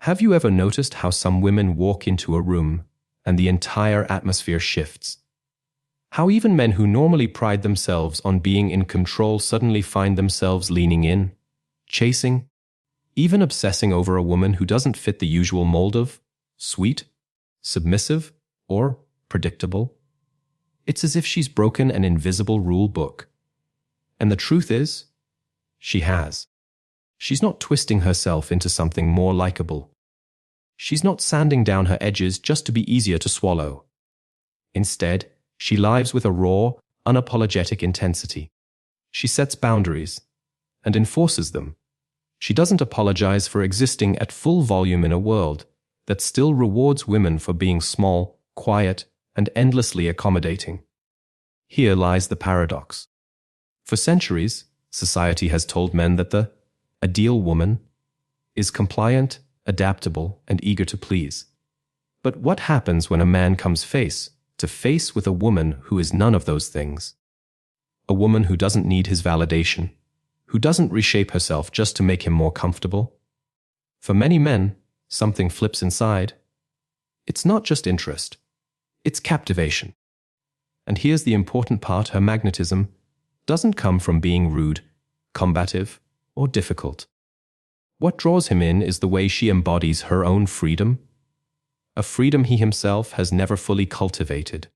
Have you ever noticed how some women walk into a room and the entire atmosphere shifts? How even men who normally pride themselves on being in control suddenly find themselves leaning in, chasing, even obsessing over a woman who doesn't fit the usual mold of sweet, submissive, or predictable? It's as if she's broken an invisible rule book. And the truth is, she has. She's not twisting herself into something more likable. She's not sanding down her edges just to be easier to swallow. Instead, she lives with a raw, unapologetic intensity. She sets boundaries and enforces them. She doesn't apologize for existing at full volume in a world that still rewards women for being small, quiet, and endlessly accommodating. Here lies the paradox. For centuries, society has told men that the ideal woman is compliant, adaptable, and eager to please. But what happens when a man comes face to face with a woman who is none of those things? A woman who doesn't need his validation, who doesn't reshape herself just to make him more comfortable? For many men, something flips inside. It's not just interest, it's captivation. And here's the important part: her magnetism doesn't come from being rude, combative, or difficult. What draws him in is the way she embodies her own freedom, a freedom he himself has never fully cultivated.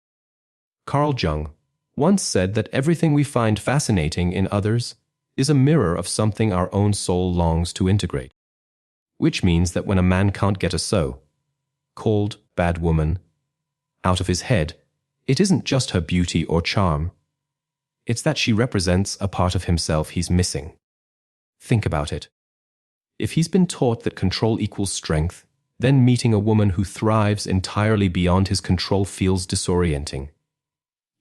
Carl Jung once said that everything we find fascinating in others is a mirror of something our own soul longs to integrate. Which means that when a man can't get a so-called bad woman out of his head, it isn't just her beauty or charm. It's that she represents a part of himself he's missing. Think about it. If he's been taught that control equals strength, then meeting a woman who thrives entirely beyond his control feels disorienting.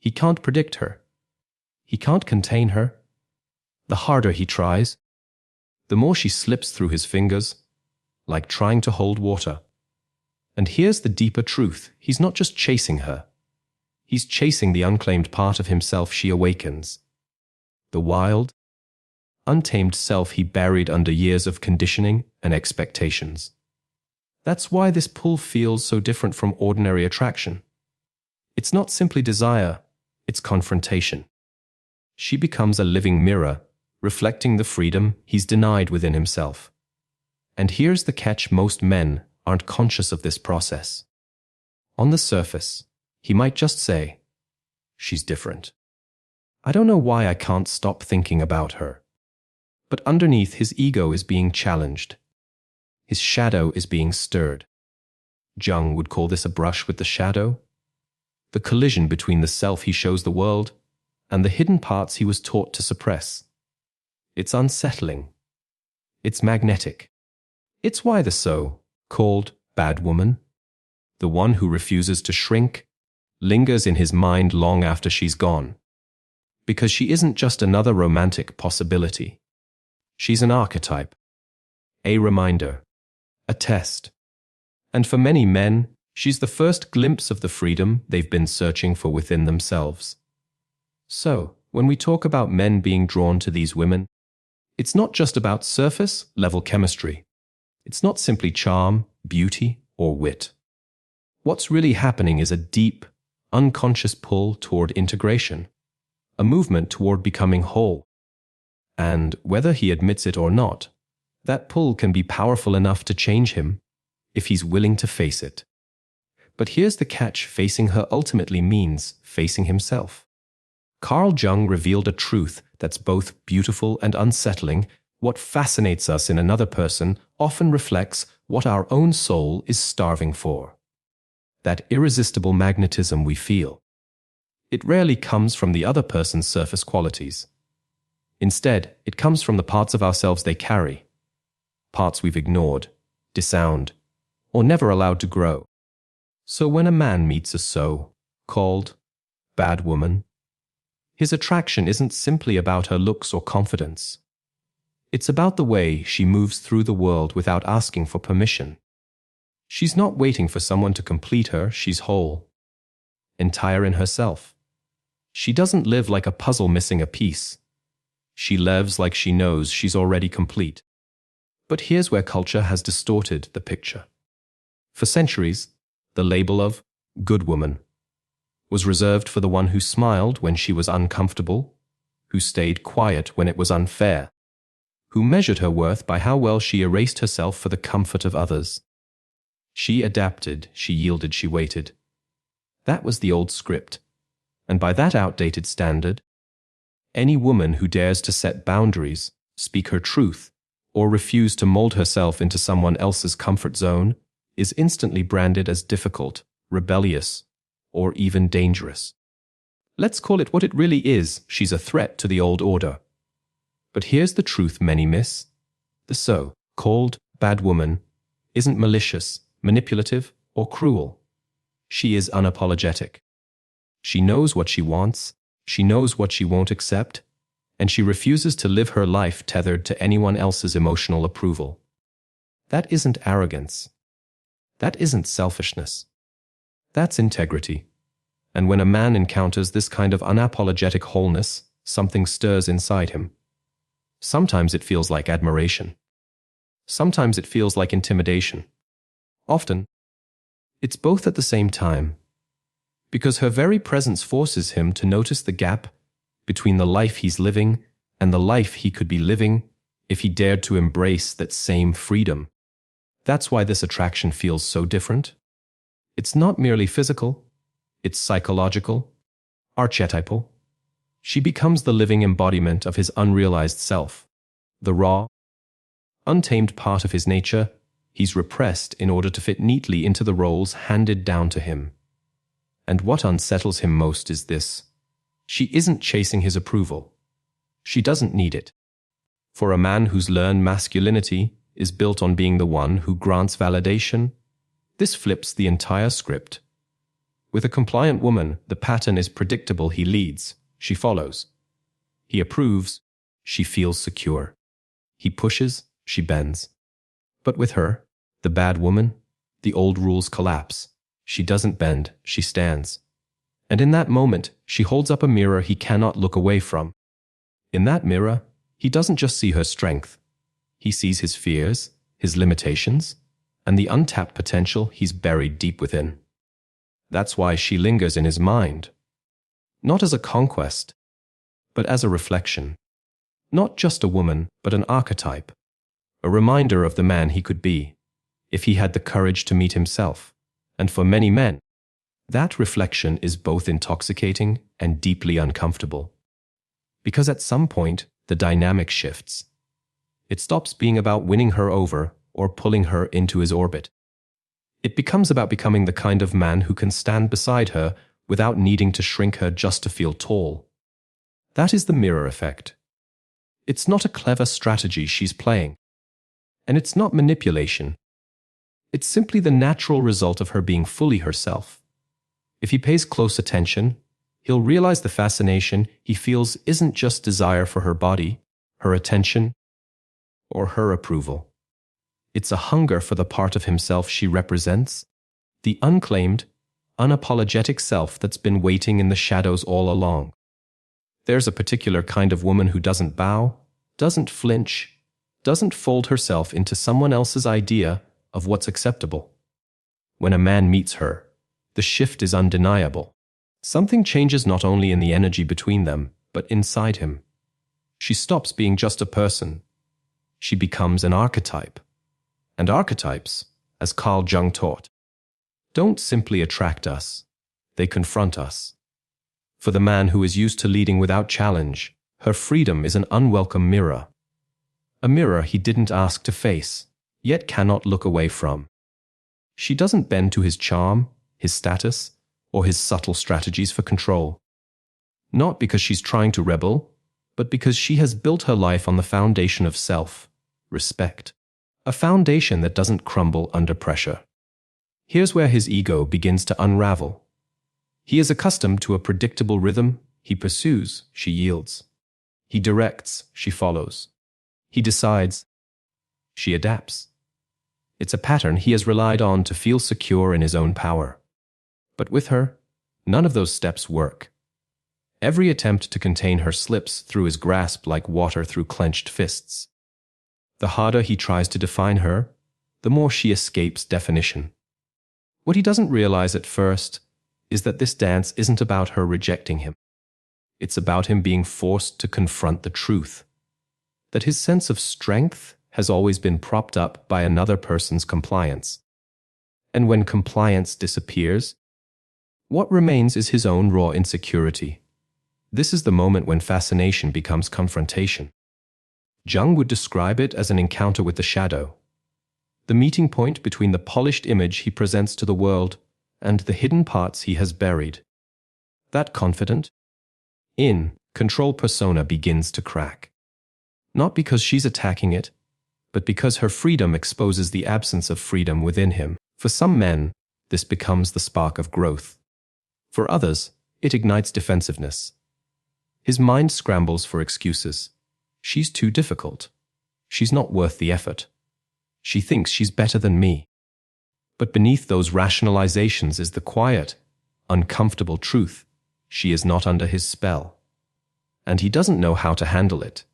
He can't predict her. He can't contain her. The harder he tries, the more she slips through his fingers, like trying to hold water. And here's the deeper truth: he's not just chasing her. He's chasing the unclaimed part of himself she awakens. The wild, untamed self he buried under years of conditioning and expectations. That's why this pull feels so different from ordinary attraction. It's not simply desire, it's confrontation. She becomes a living mirror, reflecting the freedom he's denied within himself. And here's the catch: most men aren't conscious of this process. On the surface, he might just say, "She's different. I don't know why I can't stop thinking about her." But underneath, his ego is being challenged. His shadow is being stirred. Jung would call this a brush with the shadow, the collision between the self he shows the world and the hidden parts he was taught to suppress. It's unsettling. It's magnetic. It's why the so-called bad woman, the one who refuses to shrink, lingers in his mind long after she's gone. Because she isn't just another romantic possibility. She's an archetype, a reminder, a test. And for many men, she's the first glimpse of the freedom they've been searching for within themselves. So, when we talk about men being drawn to these women, it's not just about surface-level chemistry. It's not simply charm, beauty, or wit. What's really happening is a deep, unconscious pull toward integration, a movement toward becoming whole. And whether he admits it or not, that pull can be powerful enough to change him if he's willing to face it. But here's the catch: facing her ultimately means facing himself. Carl Jung revealed a truth that's both beautiful and unsettling. What fascinates us in another person often reflects what our own soul is starving for. That irresistible magnetism we feel. It rarely comes from the other person's surface qualities. Instead, it comes from the parts of ourselves they carry, parts we've ignored, disowned, or never allowed to grow. So when a man meets a so-called bad woman, his attraction isn't simply about her looks or confidence. It's about the way she moves through the world without asking for permission. She's not waiting for someone to complete her. She's whole, entire in herself. She doesn't live like a puzzle missing a piece. She lives like she knows she's already complete. But here's where culture has distorted the picture. For centuries, the label of good woman was reserved for the one who smiled when she was uncomfortable, who stayed quiet when it was unfair, who measured her worth by how well she erased herself for the comfort of others. She adapted, she yielded, she waited. That was the old script. And by that outdated standard, any woman who dares to set boundaries, speak her truth, or refuse to mold herself into someone else's comfort zone is instantly branded as difficult, rebellious, or even dangerous. Let's call it what it really is. She's a threat to the old order. But here's the truth many miss. The so-called bad woman isn't malicious, manipulative, or cruel. She is unapologetic. She knows what she wants, she knows what she won't accept, and she refuses to live her life tethered to anyone else's emotional approval. That isn't arrogance. That isn't selfishness. That's integrity. And when a man encounters this kind of unapologetic wholeness, something stirs inside him. Sometimes it feels like admiration. Sometimes it feels like intimidation. Often, it's both at the same time, because her very presence forces him to notice the gap between the life he's living and the life he could be living if he dared to embrace that same freedom. That's why this attraction feels so different. It's not merely physical, it's psychological, archetypal. She becomes the living embodiment of his unrealized self, the raw, untamed part of his nature he's repressed in order to fit neatly into the roles handed down to him. And what unsettles him most is this. She isn't chasing his approval. She doesn't need it. For a man who's learned masculinity is built on being the one who grants validation, this flips the entire script. With a compliant woman, the pattern is predictable. He leads, she follows. He approves, she feels secure. He pushes, she bends. But with her, the bad woman, the old rules collapse. She doesn't bend, she stands. And in that moment, she holds up a mirror he cannot look away from. In that mirror, he doesn't just see her strength. He sees his fears, his limitations, and the untapped potential he's buried deep within. That's why she lingers in his mind. Not as a conquest, but as a reflection. Not just a woman, but an archetype. A reminder of the man he could be, if he had the courage to meet himself. And for many men, that reflection is both intoxicating and deeply uncomfortable. Because at some point, the dynamic shifts. It stops being about winning her over or pulling her into his orbit. It becomes about becoming the kind of man who can stand beside her without needing to shrink her just to feel tall. That is the mirror effect. It's not a clever strategy she's playing. And it's not manipulation. It's simply the natural result of her being fully herself. If he pays close attention, he'll realize the fascination he feels isn't just desire for her body, her attention, or her approval. It's a hunger for the part of himself she represents, the unclaimed, unapologetic self that's been waiting in the shadows all along. There's a particular kind of woman who doesn't bow, doesn't flinch, doesn't fold herself into someone else's idea of what's acceptable. When a man meets her, the shift is undeniable. Something changes not only in the energy between them, but inside him. She stops being just a person. She becomes an archetype. And archetypes, as Carl Jung taught, don't simply attract us, they confront us. For the man who is used to leading without challenge, her freedom is an unwelcome mirror. A mirror he didn't ask to face, yet cannot look away from. She doesn't bend to his charm, his status, or his subtle strategies for control. Not because she's trying to rebel, but because she has built her life on the foundation of self-respect. A foundation that doesn't crumble under pressure. Here's where his ego begins to unravel. He is accustomed to a predictable rhythm. He pursues, she yields. He directs, she follows. He decides, she adapts. It's a pattern he has relied on to feel secure in his own power. But with her, none of those steps work. Every attempt to contain her slips through his grasp like water through clenched fists. The harder he tries to define her, the more she escapes definition. What he doesn't realize at first is that this dance isn't about her rejecting him. It's about him being forced to confront the truth, that his sense of strength has always been propped up by another person's compliance. And when compliance disappears, what remains is his own raw insecurity. This is the moment when fascination becomes confrontation. Jung would describe it as an encounter with the shadow, the meeting point between the polished image he presents to the world and the hidden parts he has buried. That confident, in-control persona begins to crack. Not because she's attacking it, but because her freedom exposes the absence of freedom within him. For some men, this becomes the spark of growth. For others, it ignites defensiveness. His mind scrambles for excuses. She's too difficult. She's not worth the effort. She thinks she's better than me. But beneath those rationalizations is the quiet, uncomfortable truth. She is not under his spell. And he doesn't know how to handle it.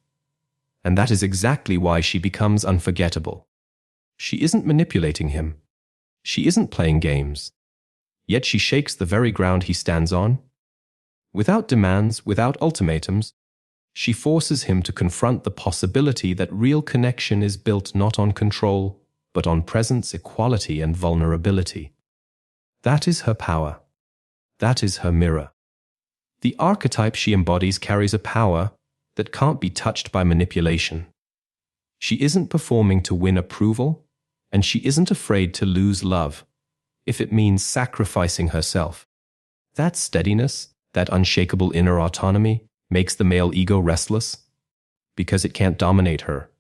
And that is exactly why she becomes unforgettable. She isn't manipulating him. She isn't playing games. Yet she shakes the very ground he stands on. Without demands, without ultimatums, she forces him to confront the possibility that real connection is built not on control, but on presence, equality, and vulnerability. That is her power. That is her mirror. The archetype she embodies carries a power that can't be touched by manipulation. She isn't performing to win approval, and she isn't afraid to lose love, if it means sacrificing herself. That steadiness, that unshakable inner autonomy, makes the male ego restless, because it can't dominate her.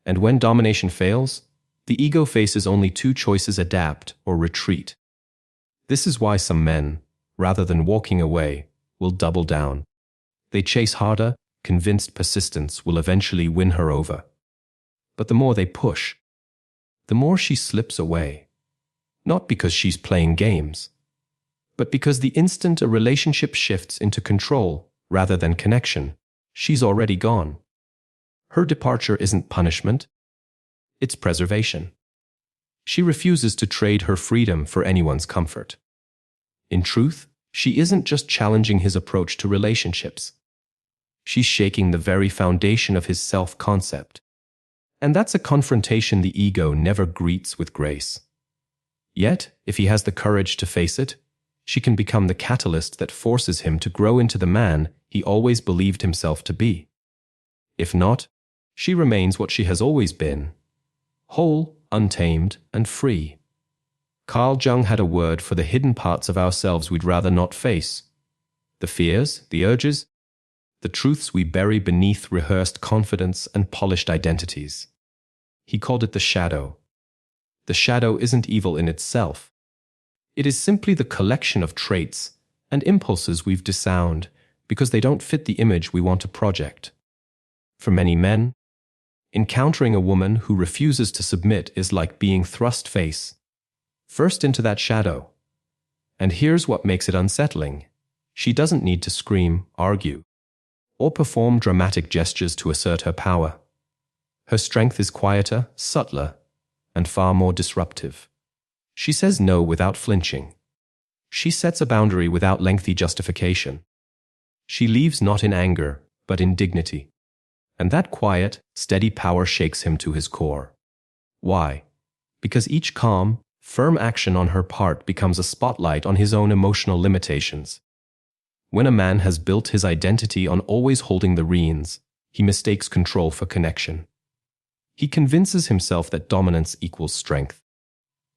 And when domination fails, the ego faces only two choices: adapt or retreat. This is why some men, rather than walking away, will double down. They chase harder, convinced persistence will eventually win her over. But the more they push, the more she slips away. Not because she's playing games, but because the instant a relationship shifts into control rather than connection, she's already gone. Her departure isn't punishment, it's preservation. She refuses to trade her freedom for anyone's comfort. In truth, she isn't just challenging his approach to relationships. She's shaking the very foundation of his self-concept. And that's a confrontation the ego never greets with grace. Yet, if he has the courage to face it, she can become the catalyst that forces him to grow into the man he always believed himself to be. If not, she remains what she has always been: whole, untamed, and free. Carl Jung had a word for the hidden parts of ourselves we'd rather not face. The fears, the urges, the truths we bury beneath rehearsed confidence and polished identities. He called it the shadow. The shadow isn't evil in itself. It is simply the collection of traits and impulses we've disowned because they don't fit the image we want to project. For many men, encountering a woman who refuses to submit is like being thrust face first into that shadow. And here's what makes it unsettling. She doesn't need to scream, argue, or perform dramatic gestures to assert her power. Her strength is quieter, subtler, and far more disruptive. She says no without flinching. She sets a boundary without lengthy justification. She leaves not in anger, but in dignity. And that quiet, steady power shakes him to his core. Why? Because each calm, firm action on her part becomes a spotlight on his own emotional limitations. When a man has built his identity on always holding the reins, he mistakes control for connection. He convinces himself that dominance equals strength.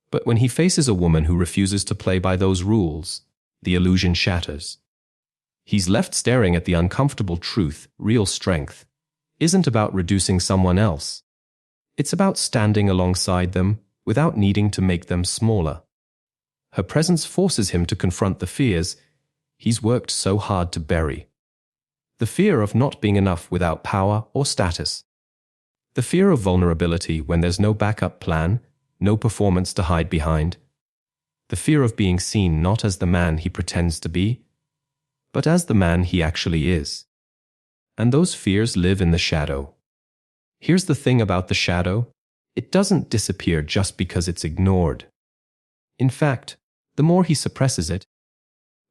But when he faces a woman who refuses to play by those rules, the illusion shatters. He's left staring at the uncomfortable truth: real strength isn't about reducing someone else. It's about standing alongside them without needing to make them smaller. Her presence forces him to confront the fears he's worked so hard to bury. The fear of not being enough without power or status. The fear of vulnerability when there's no backup plan, no performance to hide behind. The fear of being seen not as the man he pretends to be, but as the man he actually is. And those fears live in the shadow. Here's the thing about the shadow. It doesn't disappear just because it's ignored. In fact, the more he suppresses it,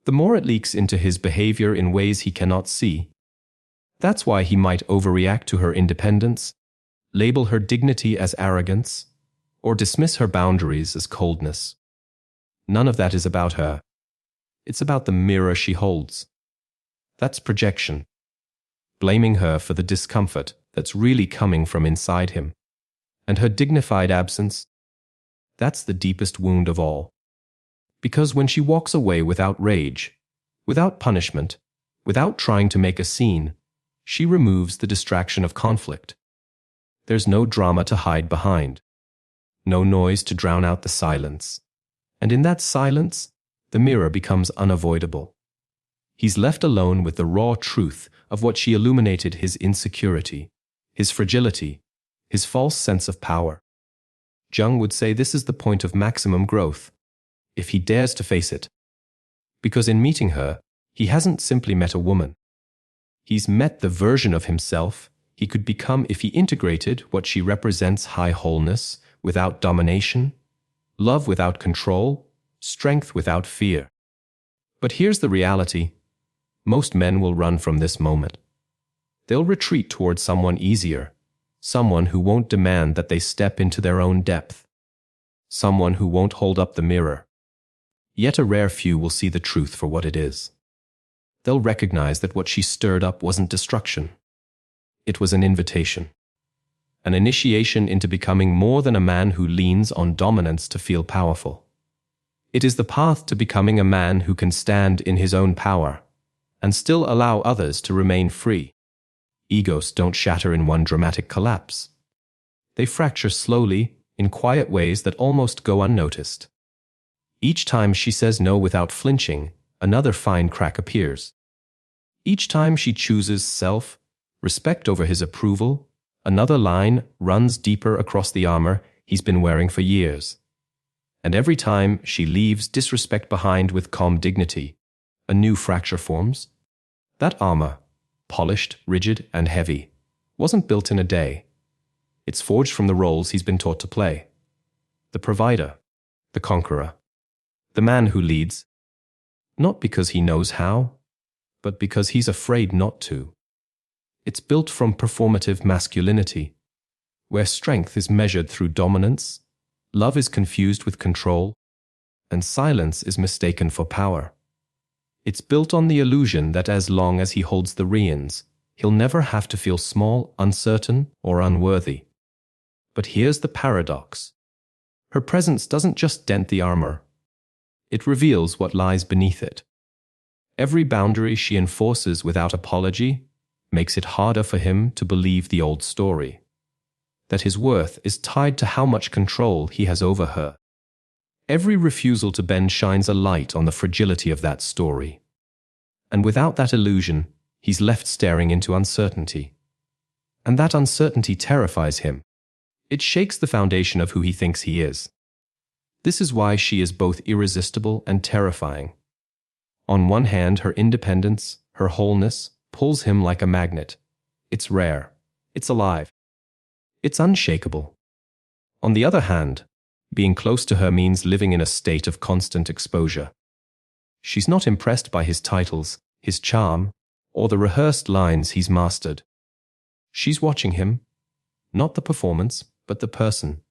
the more it leaks into his behavior in ways he cannot see. That's why he might overreact to her independence, label her dignity as arrogance, or dismiss her boundaries as coldness. None of that is about her. It's about the mirror she holds. That's projection, blaming her for the discomfort that's really coming from inside him. And her dignified absence, that's the deepest wound of all. Because when she walks away without rage, without punishment, without trying to make a scene, she removes the distraction of conflict. There's no drama to hide behind, no noise to drown out the silence. And in that silence, the mirror becomes unavoidable. He's left alone with the raw truth of what she illuminated: his insecurity, his fragility, his false sense of power. Jung would say this is the point of maximum growth, if he dares to face it. Because in meeting her, he hasn't simply met a woman. He's met the version of himself he could become if he integrated what she represents: high wholeness without domination, love without control, strength without fear. But here's the reality. Most men will run from this moment. They'll retreat towards someone easier, someone who won't demand that they step into their own depth, someone who won't hold up the mirror. Yet a rare few will see the truth for what it is. They'll recognize that what she stirred up wasn't destruction. It was an invitation, an initiation into becoming more than a man who leans on dominance to feel powerful. It is the path to becoming a man who can stand in his own power and still allow others to remain free. Egos don't shatter in one dramatic collapse. They fracture slowly, in quiet ways that almost go unnoticed. Each time she says no without flinching, another fine crack appears. Each time she chooses self-respect over his approval, another line runs deeper across the armor he's been wearing for years. And every time she leaves disrespect behind with calm dignity, a new fracture forms. That armor, polished, rigid, and heavy, wasn't built in a day. It's forged from the roles he's been taught to play. The provider, the conqueror, the man who leads, not because he knows how, but because he's afraid not to. It's built from performative masculinity, where strength is measured through dominance, love is confused with control, and silence is mistaken for power. It's built on the illusion that as long as he holds the reins, he'll never have to feel small, uncertain, or unworthy. But here's the paradox. Her presence doesn't just dent the armor. It reveals what lies beneath it. Every boundary she enforces without apology makes it harder for him to believe the old story, that his worth is tied to how much control he has over her. Every refusal to bend shines a light on the fragility of that story. And without that illusion, he's left staring into uncertainty. And that uncertainty terrifies him. It shakes the foundation of who he thinks he is. This is why she is both irresistible and terrifying. On one hand, her independence, her wholeness, pulls him like a magnet. It's rare. It's alive. It's unshakable. On the other hand, being close to her means living in a state of constant exposure. She's not impressed by his titles, his charm, or the rehearsed lines he's mastered. She's watching him, not the performance, but the person.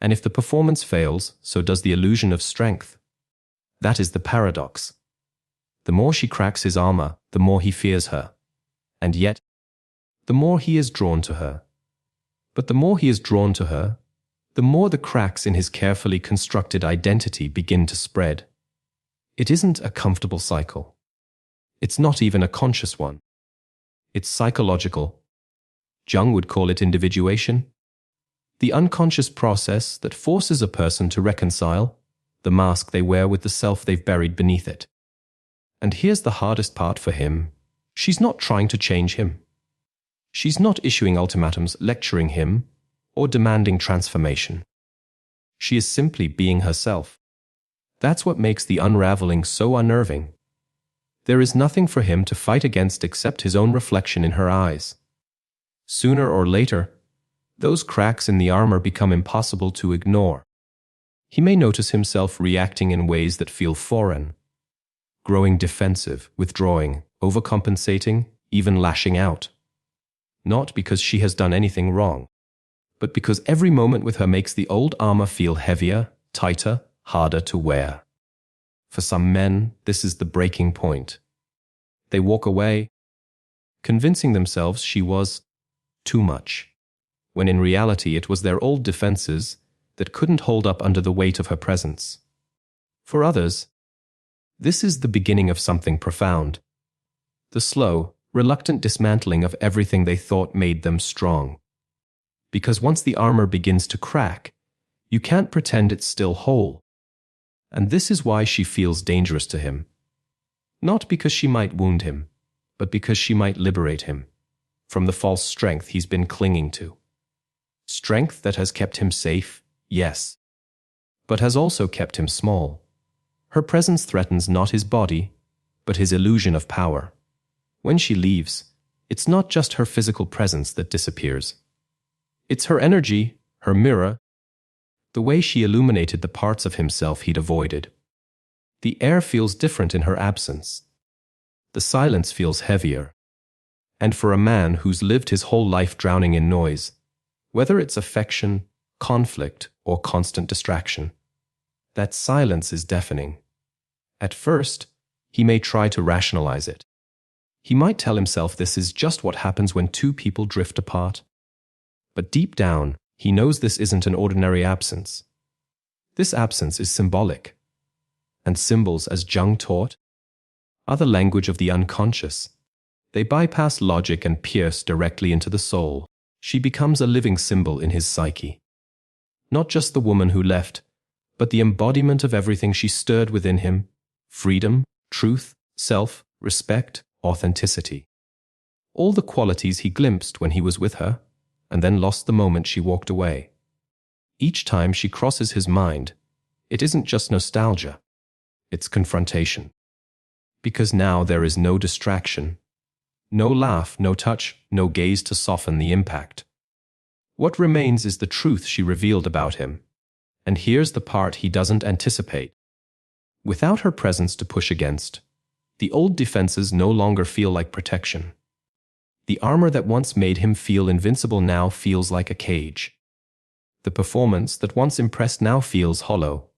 And if the performance fails, so does the illusion of strength. That is the paradox. The more she cracks his armor, the more he fears her. And yet, the more he is drawn to her. But the more he is drawn to her, the more the cracks in his carefully constructed identity begin to spread. It isn't a comfortable cycle. It's not even a conscious one. It's psychological. Jung would call it individuation. The unconscious process that forces a person to reconcile the mask they wear with the self they've buried beneath it. And here's the hardest part for him. She's not trying to change him. She's not issuing ultimatums, lecturing him, or demanding transformation. She is simply being herself. That's what makes the unraveling so unnerving. There is nothing for him to fight against except his own reflection in her eyes. Sooner or later, Those cracks in the armor become impossible to ignore. He may notice himself reacting in ways that feel foreign, growing defensive, withdrawing, overcompensating, even lashing out. Not because she has done anything wrong, but because every moment with her makes the old armor feel heavier, tighter, harder to wear. For some men, this is the breaking point. They walk away, convincing themselves she was too much, when in reality it was their old defenses that couldn't hold up under the weight of her presence. For others, this is the beginning of something profound. The slow, reluctant dismantling of everything they thought made them strong. Because once the armor begins to crack, you can't pretend it's still whole. And this is why she feels dangerous to him. Not because she might wound him, but because she might liberate him from the false strength he's been clinging to. Strength that has kept him safe, yes, but has also kept him small. Her presence threatens not his body, but his illusion of power. When she leaves, it's not just her physical presence that disappears. It's her energy, her mirror, the way she illuminated the parts of himself he'd avoided. The air feels different in her absence. The silence feels heavier. And for a man who's lived his whole life drowning in noise, whether it's affection, conflict, or constant distraction, that silence is deafening. At first, he may try to rationalize it. He might tell himself this is just what happens when two people drift apart. But deep down, he knows this isn't an ordinary absence. This absence is symbolic. And symbols, as Jung taught, are the language of the unconscious. They bypass logic and pierce directly into the soul. She becomes a living symbol in his psyche. Not just the woman who left, but the embodiment of everything she stirred within him: freedom, truth, self, respect, authenticity. All the qualities he glimpsed when he was with her, and then lost the moment she walked away. Each time she crosses his mind, it isn't just nostalgia, it's confrontation. Because now there is no distraction, no laugh, no touch, no gaze to soften the impact. What remains is the truth she revealed about him. And here's the part he doesn't anticipate. Without her presence to push against, the old defenses no longer feel like protection. The armor that once made him feel invincible now feels like a cage. The performance that once impressed now feels hollow.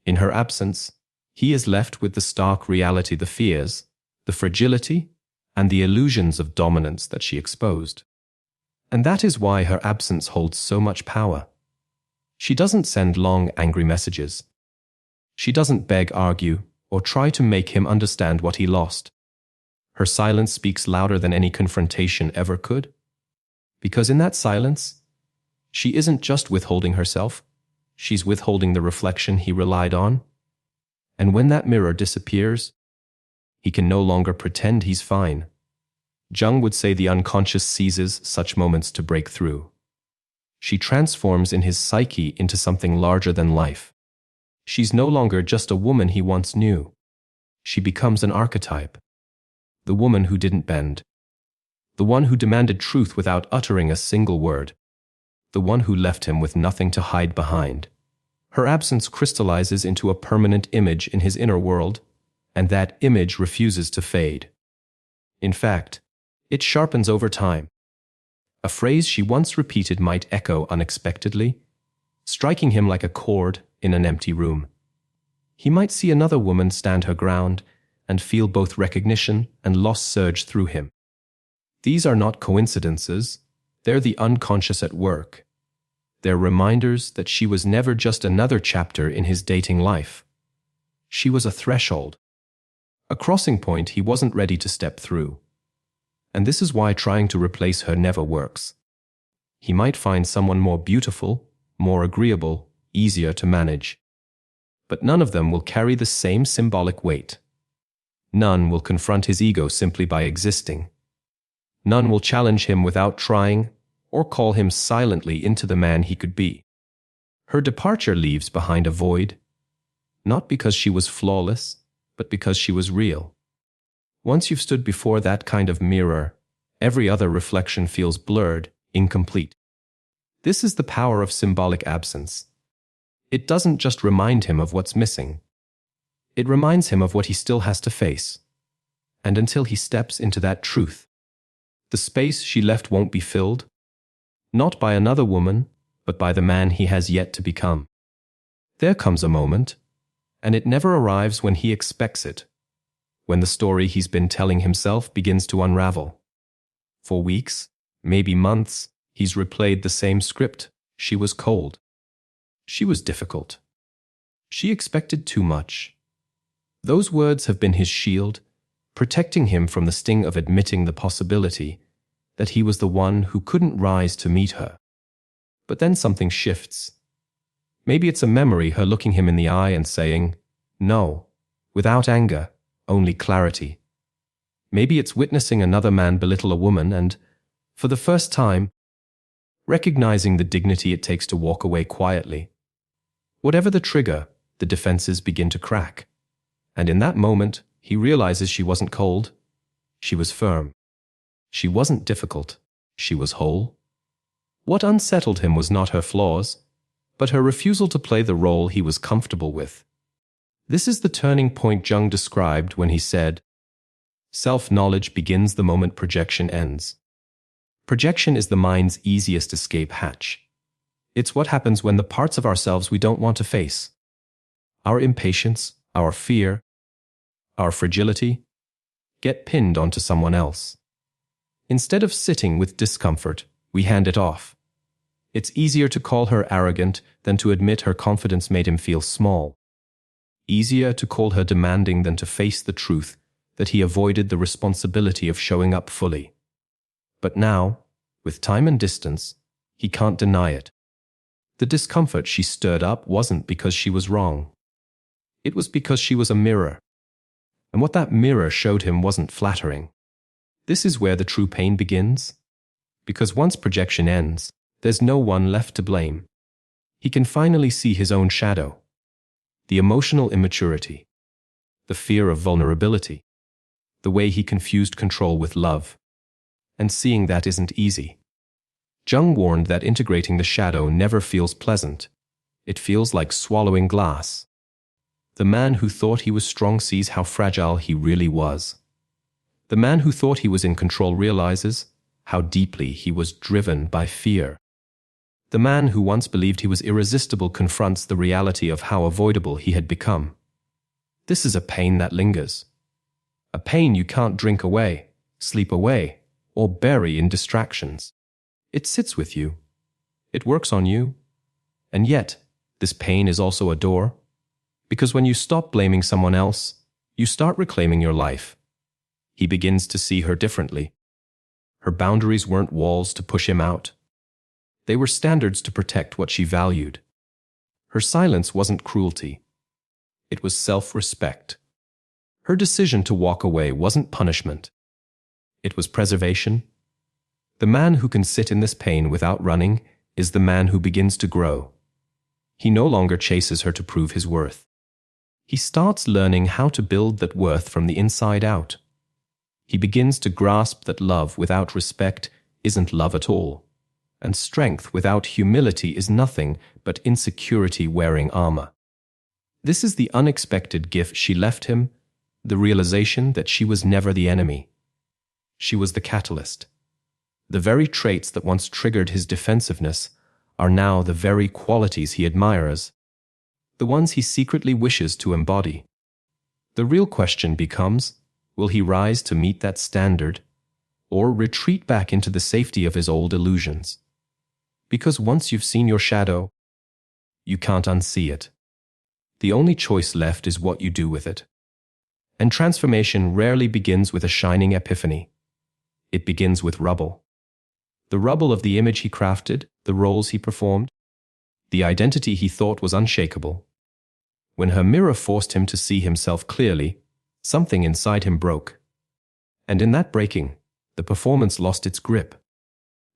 In her absence, he is left with the stark reality, the fears, the fragility, and the illusions of dominance that she exposed. And that is why her absence holds so much power. She doesn't send long, angry messages. She doesn't beg, argue, or try to make him understand what he lost. Her silence speaks louder than any confrontation ever could. Because in that silence, she isn't just withholding herself, she's withholding the reflection he relied on. And when that mirror disappears, he can no longer pretend he's fine. Jung would say the unconscious seizes such moments to break through. She transforms in his psyche into something larger than life. She's no longer just a woman he once knew. She becomes an archetype. The woman who didn't bend. The one who demanded truth without uttering a single word. The one who left him with nothing to hide behind. Her absence crystallizes into a permanent image in his inner world, and that image refuses to fade. In fact, it sharpens over time. A phrase she once repeated might echo unexpectedly, striking him like a chord in an empty room. He might see another woman stand her ground and feel both recognition and loss surge through him. These are not coincidences, they're the unconscious at work. They're reminders that she was never just another chapter in his dating life. She was a threshold, a crossing point he wasn't ready to step through. And this is why trying to replace her never works. He might find someone more beautiful, more agreeable, easier to manage. But none of them will carry the same symbolic weight. None will confront his ego simply by existing. None will challenge him without trying, or call him silently into the man he could be. Her departure leaves behind a void, not because she was flawless, but because she was real. Once you've stood before that kind of mirror, every other reflection feels blurred, incomplete. This is the power of symbolic absence. It doesn't just remind him of what's missing. It reminds him of what he still has to face. And until he steps into that truth, the space she left won't be filled, not by another woman, but by the man he has yet to become. There comes a moment, and it never arrives when he expects it, when the story he's been telling himself begins to unravel. For weeks, maybe months, he's replayed the same script. She was cold. She was difficult. She expected too much. Those words have been his shield, protecting him from the sting of admitting the possibility that he was the one who couldn't rise to meet her. But then something shifts. Maybe it's a memory, her looking him in the eye and saying, "No," without anger, only clarity. Maybe it's witnessing another man belittle a woman and, for the first time, recognizing the dignity it takes to walk away quietly. Whatever the trigger, the defenses begin to crack. And in that moment, he realizes she wasn't cold. She was firm. She wasn't difficult. She was whole. What unsettled him was not her flaws, but her refusal to play the role he was comfortable with. This is the turning point Jung described when he said, "Self-knowledge begins the moment projection ends." Projection is the mind's easiest escape hatch. It's what happens when the parts of ourselves we don't want to face, our impatience, our fear, our fragility, get pinned onto someone else. Instead of sitting with discomfort, we hand it off. It's easier to call her arrogant than to admit her confidence made him feel small. Easier to call her demanding than to face the truth that he avoided the responsibility of showing up fully. But now, with time and distance, he can't deny it. The discomfort she stirred up wasn't because she was wrong. It was because she was a mirror. And what that mirror showed him wasn't flattering. This is where the true pain begins. Because once projection ends, there's no one left to blame. He can finally see his own shadow. The emotional immaturity. The fear of vulnerability. The way he confused control with love. And seeing that isn't easy. Jung warned that integrating the shadow never feels pleasant. It feels like swallowing glass. The man who thought he was strong sees how fragile he really was. The man who thought he was in control realizes how deeply he was driven by fear. The man who once believed he was irresistible confronts the reality of how avoidable he had become. This is a pain that lingers. A pain you can't drink away, sleep away, or bury in distractions. It sits with you. It works on you. And yet, this pain is also a door. Because when you stop blaming someone else, you start reclaiming your life. He begins to see her differently. Her boundaries weren't walls to push him out. They were standards to protect what she valued. Her silence wasn't cruelty. It was self-respect. Her decision to walk away wasn't punishment. It was preservation. The man who can sit in this pain without running is the man who begins to grow. He no longer chases her to prove his worth. He starts learning how to build that worth from the inside out. He begins to grasp that love without respect isn't love at all, and strength without humility is nothing but insecurity wearing armor. This is the unexpected gift she left him, the realization that she was never the enemy. She was the catalyst. The very traits that once triggered his defensiveness are now the very qualities he admires, the ones he secretly wishes to embody. The real question becomes, will he rise to meet that standard, or retreat back into the safety of his old illusions? Because once you've seen your shadow, you can't unsee it. The only choice left is what you do with it. And transformation rarely begins with a shining epiphany. It begins with rubble. The rubble of the image he crafted, the roles he performed, the identity he thought was unshakable. When her mirror forced him to see himself clearly, something inside him broke. And in that breaking, the performance lost its grip.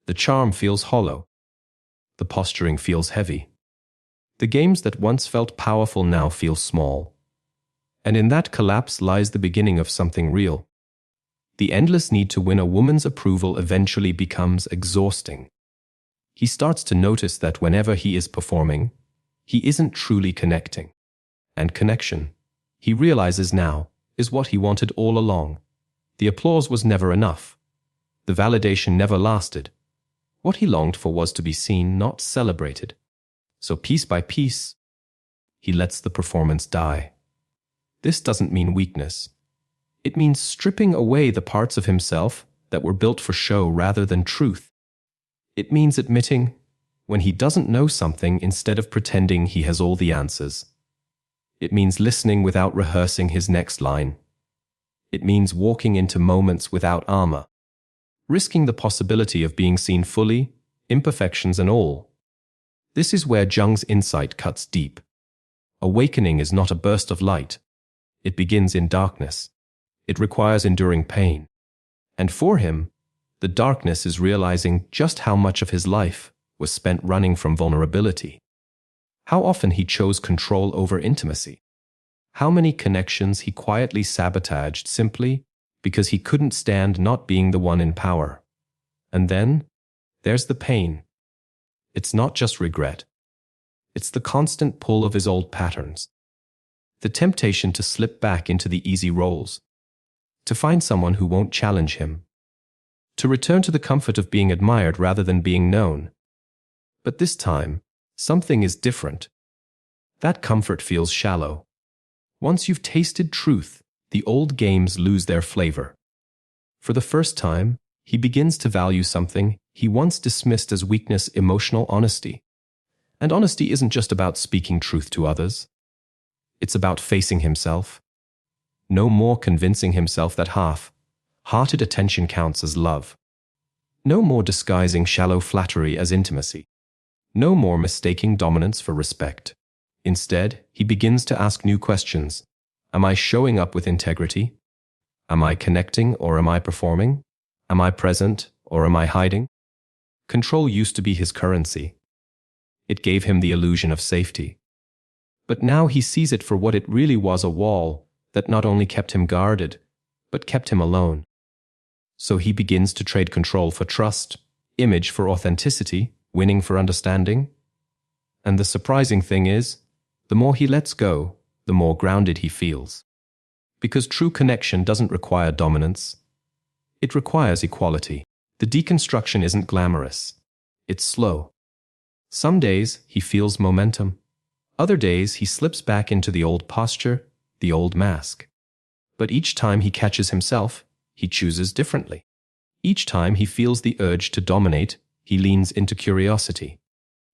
The charm feels hollow. The posturing feels heavy. The games that once felt powerful now feel small. And in that collapse lies the beginning of something real. The endless need to win a woman's approval eventually becomes exhausting. He starts to notice that whenever he is performing, he isn't truly connecting. And connection, he realizes now, is what he wanted all along. The applause was never enough. The validation never lasted. What he longed for was to be seen, not celebrated. So piece by piece, he lets the performance die. This doesn't mean weakness. It means stripping away the parts of himself that were built for show rather than truth. It means admitting when he doesn't know something instead of pretending he has all the answers. It means listening without rehearsing his next line. It means walking into moments without armor, risking the possibility of being seen fully, imperfections and all. This is where Jung's insight cuts deep. Awakening is not a burst of light. It begins in darkness. It requires enduring pain. And for him, the darkness is realizing just how much of his life was spent running from vulnerability. How often he chose control over intimacy. How many connections he quietly sabotaged simply because he couldn't stand not being the one in power. And then, there's the pain. It's not just regret. It's the constant pull of his old patterns. The temptation to slip back into the easy roles. To find someone who won't challenge him. To return to the comfort of being admired rather than being known. But this time, something is different. That comfort feels shallow. Once you've tasted truth, the old games lose their flavor. For the first time, he begins to value something he once dismissed as weakness: emotional honesty. And honesty isn't just about speaking truth to others. It's about facing himself. No more convincing himself that half-hearted attention counts as love. No more disguising shallow flattery as intimacy. No more mistaking dominance for respect. Instead, he begins to ask new questions. Am I showing up with integrity? Am I connecting or am I performing? Am I present or am I hiding? Control used to be his currency. It gave him the illusion of safety. But now he sees it for what it really was: a wall that not only kept him guarded, but kept him alone. So he begins to trade control for trust, image for authenticity, winning for understanding. And the surprising thing is, the more he lets go, the more grounded he feels. Because true connection doesn't require dominance. It requires equality. The deconstruction isn't glamorous. It's slow. Some days he feels momentum. Other days he slips back into the old posture, the old mask. But each time he catches himself, he chooses differently. Each time he feels the urge to dominate, he leans into curiosity.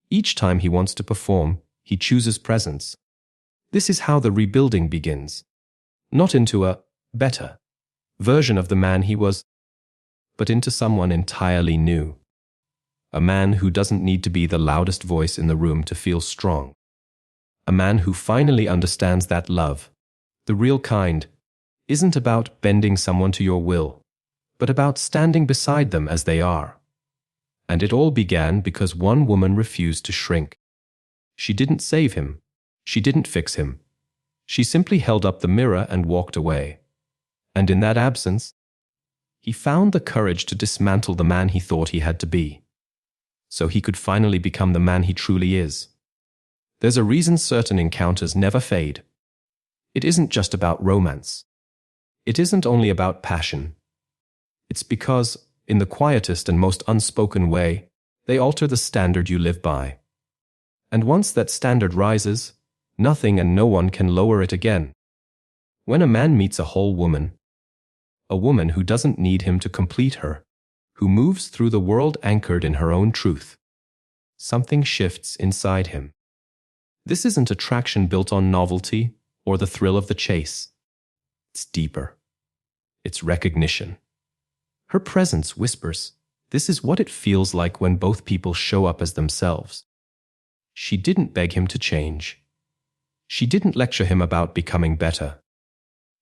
Each time he wants to perform, he chooses presence. This is how the rebuilding begins. Not into a better version of the man he was, but into someone entirely new. A man who doesn't need to be the loudest voice in the room to feel strong. A man who finally understands that love, the real kind, isn't about bending someone to your will, but about standing beside them as they are. And it all began because one woman refused to shrink. She didn't save him. She didn't fix him. She simply held up the mirror and walked away. And in that absence, he found the courage to dismantle the man he thought he had to be, so he could finally become the man he truly is. There's a reason certain encounters never fade. It isn't just about romance. It isn't only about passion. It's because, in the quietest and most unspoken way, they alter the standard you live by. And once that standard rises, nothing and no one can lower it again. When a man meets a whole woman, a woman who doesn't need him to complete her, who moves through the world anchored in her own truth, something shifts inside him. This isn't attraction built on novelty or the thrill of the chase. It's deeper. It's recognition. Her presence whispers, this is what it feels like when both people show up as themselves. She didn't beg him to change. She didn't lecture him about becoming better.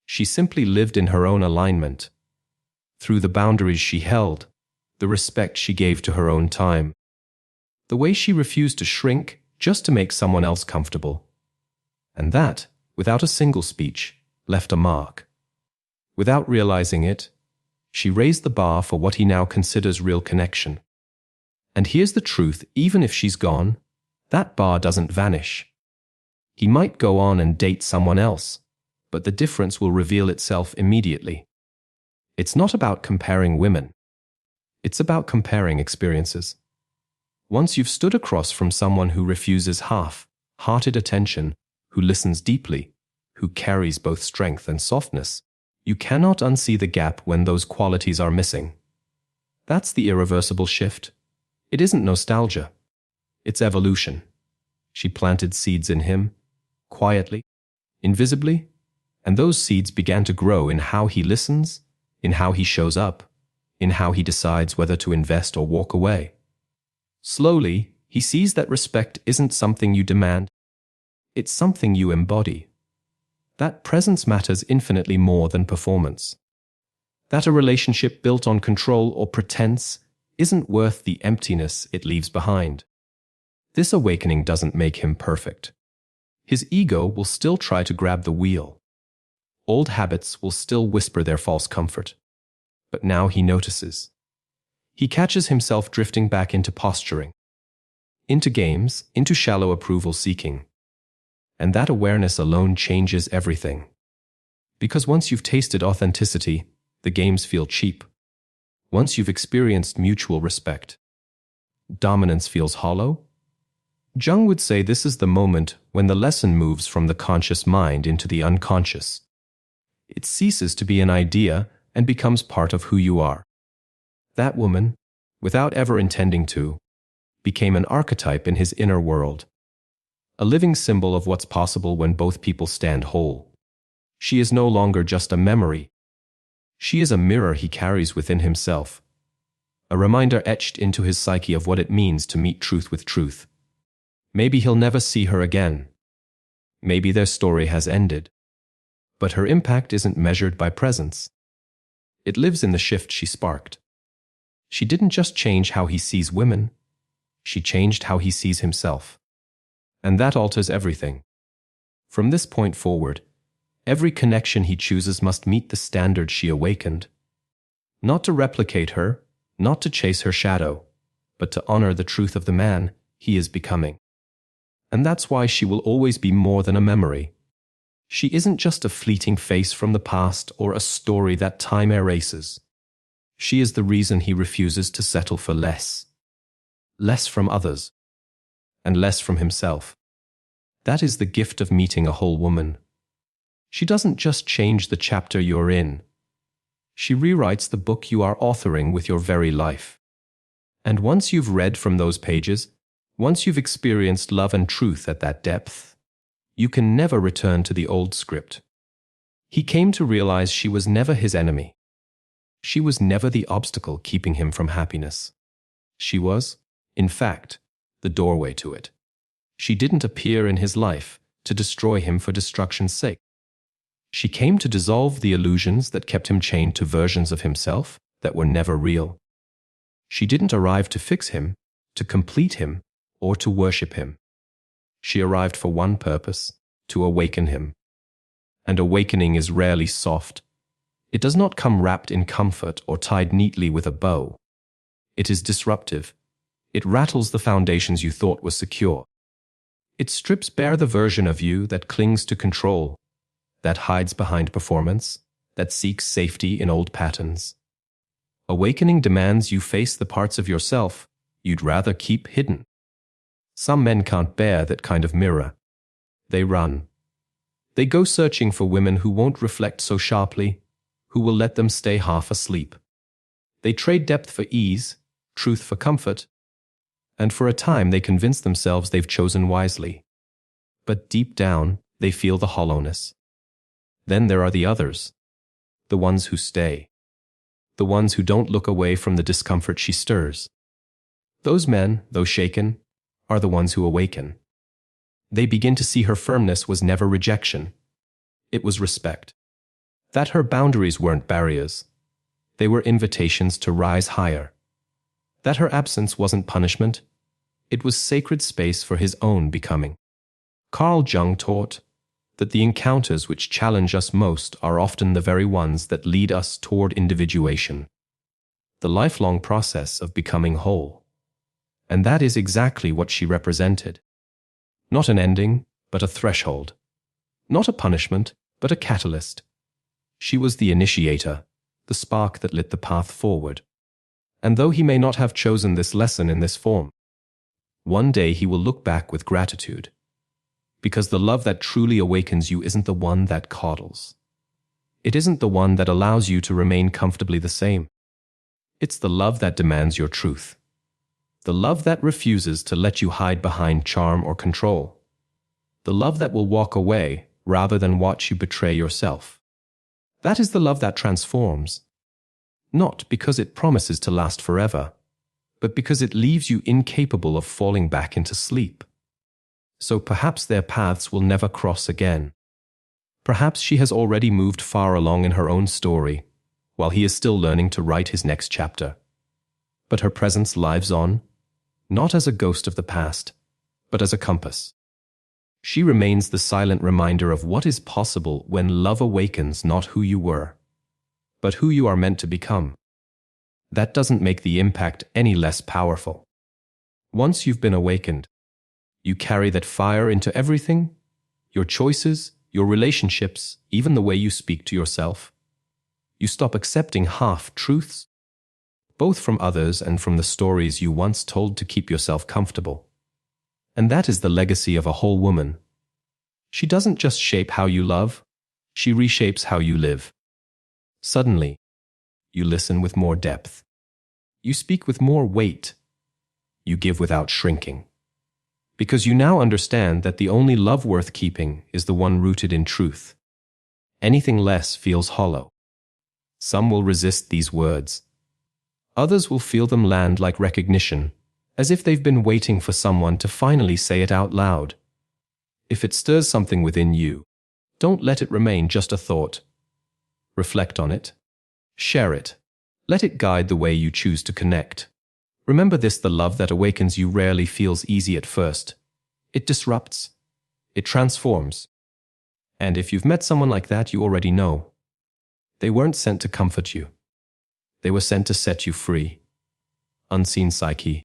She simply lived in her own alignment. Through the boundaries she held, the respect she gave to her own time, the way she refused to shrink just to make someone else comfortable. And that, without a single speech, left a mark. Without realizing it, she raised the bar for what he now considers real connection. And here's the truth, even if she's gone, that bar doesn't vanish. He might go on and date someone else, but the difference will reveal itself immediately. It's not about comparing women. It's about comparing experiences. Once you've stood across from someone who refuses half-hearted attention, who listens deeply, who carries both strength and softness, you cannot unsee the gap when those qualities are missing. That's the irreversible shift. It isn't nostalgia. It's evolution. She planted seeds in him, quietly, invisibly, and those seeds began to grow in how he listens, in how he shows up, in how he decides whether to invest or walk away. Slowly, he sees that respect isn't something you demand. It's something you embody. That presence matters infinitely more than performance. That a relationship built on control or pretense isn't worth the emptiness it leaves behind. This awakening doesn't make him perfect. His ego will still try to grab the wheel. Old habits will still whisper their false comfort. But now he notices. He catches himself drifting back into posturing, into games, into shallow approval seeking. And that awareness alone changes everything. Because once you've tasted authenticity, the games feel cheap. Once you've experienced mutual respect, dominance feels hollow. Jung would say this is the moment when the lesson moves from the conscious mind into the unconscious. It ceases to be an idea and becomes part of who you are. That woman, without ever intending to, became an archetype in his inner world. A living symbol of what's possible when both people stand whole. She is no longer just a memory. She is a mirror he carries within himself. A reminder etched into his psyche of what it means to meet truth with truth. Maybe he'll never see her again. Maybe their story has ended. But her impact isn't measured by presence. It lives in the shift she sparked. She didn't just change how he sees women. She changed how he sees himself. And that alters everything. From this point forward, every connection he chooses must meet the standard she awakened. Not to replicate her, not to chase her shadow, but to honor the truth of the man he is becoming. And that's why she will always be more than a memory. She isn't just a fleeting face from the past or a story that time erases. She is the reason he refuses to settle for less. Less from others, and less from himself. That is the gift of meeting a whole woman. She doesn't just change the chapter you're in. She rewrites the book you are authoring with your very life. And once you've read from those pages, once you've experienced love and truth at that depth, you can never return to the old script. He came to realize she was never his enemy. She was never the obstacle keeping him from happiness. She was, in fact, the doorway to it. She didn't appear in his life to destroy him for destruction's sake. She came to dissolve the illusions that kept him chained to versions of himself that were never real. She didn't arrive to fix him, to complete him, or to worship him. She arrived for one purpose, to awaken him. And awakening is rarely soft. It does not come wrapped in comfort or tied neatly with a bow. It is disruptive. It rattles the foundations you thought were secure. It strips bare the version of you that clings to control, that hides behind performance, that seeks safety in old patterns. Awakening demands you face the parts of yourself you'd rather keep hidden. Some men can't bear that kind of mirror. They run. They go searching for women who won't reflect so sharply, who will let them stay half asleep. They trade depth for ease, truth for comfort, and for a time they convince themselves they've chosen wisely. But deep down, they feel the hollowness. Then there are the others, the ones who stay, the ones who don't look away from the discomfort she stirs. Those men, though shaken, are the ones who awaken. They begin to see her firmness was never rejection. It was respect. That her boundaries weren't barriers. They were invitations to rise higher. That her absence wasn't punishment. It was sacred space for his own becoming. Carl Jung taught that the encounters which challenge us most are often the very ones that lead us toward individuation, the lifelong process of becoming whole. And that is exactly what she represented. Not an ending, but a threshold. Not a punishment, but a catalyst. She was the initiator, the spark that lit the path forward. And though he may not have chosen this lesson in this form, one day he will look back with gratitude. Because the love that truly awakens you isn't the one that coddles. It isn't the one that allows you to remain comfortably the same. It's the love that demands your truth. The love that refuses to let you hide behind charm or control. The love that will walk away rather than watch you betray yourself. That is the love that transforms. Not because it promises to last forever, but because it leaves you incapable of falling back into sleep. So perhaps their paths will never cross again. Perhaps she has already moved far along in her own story, while he is still learning to write his next chapter. But her presence lives on, not as a ghost of the past, but as a compass. She remains the silent reminder of what is possible when love awakens not who you were, but who you are meant to become. That doesn't make the impact any less powerful. Once you've been awakened, you carry that fire into everything, your choices, your relationships, even the way you speak to yourself. You stop accepting half-truths, both from others and from the stories you once told to keep yourself comfortable. And that is the legacy of a whole woman. She doesn't just shape how you love, she reshapes how you live. Suddenly, you listen with more depth. You speak with more weight. You give without shrinking. Because you now understand that the only love worth keeping is the one rooted in truth. Anything less feels hollow. Some will resist these words. Others will feel them land like recognition, as if they've been waiting for someone to finally say it out loud. If it stirs something within you, don't let it remain just a thought. Reflect on it. Share it. Let it guide the way you choose to connect. Remember this: the love that awakens you rarely feels easy at first. It disrupts. It transforms. And if you've met someone like that, you already know. They weren't sent to comfort you. They were sent to set you free. Unseen Psyche.